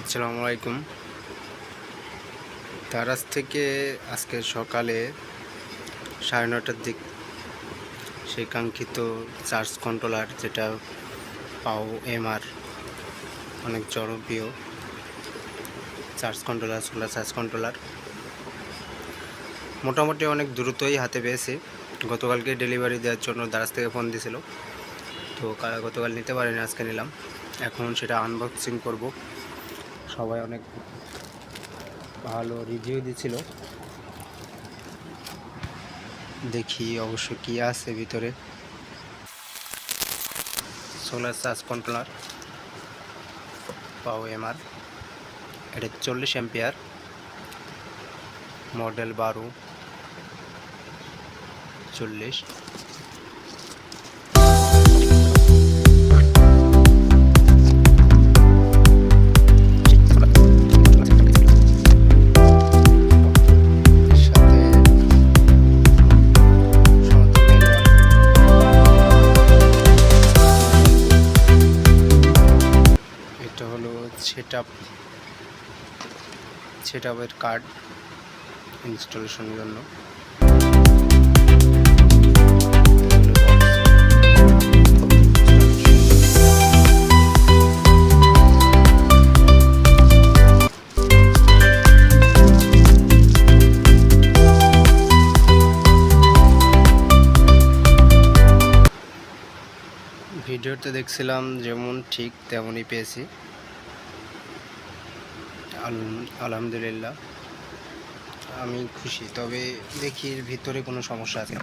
আসসালামু আলাইকুম। দারাজ থেকে আজকে সকালে 9:30টার দিক সেই কাঙ্ক্ষিত চার্জ কন্ট্রোলার, যেটা পাও এমআর অনেক জনপ্রিয় charge controller, solar charge controller, মোটামুটি অনেক দ্রুতই হাতে পেয়েছি। গতকালকে ডেলিভারি দেওয়ার জন্য দারাজ থেকে ফোন দিয়েছিল, তো গতকাল নিতে পারিনি, আজকে নিলাম। এখন সেটা আনবক্সিং করব। সবাই অনেক ভালো রিভিউ দিছিল, দেখি অবশ্য কী আছে ভিতরে। সোলার চার্জ কন্ট্রোলার পাও এমআর, এটা 40 অ্যাম্পিয়ার, মডেল 1240। এটা হলো সেটআপের কার্ড ইনস্টলেশনের জন্য। ভিডিওতে দেখছিলাম যেমন ঠিক তেমনই পেয়েছি, আলহামদুলিল্লাহ আমি খুশি। তবে দেখি ভিতরে কোনো সমস্যা আছে।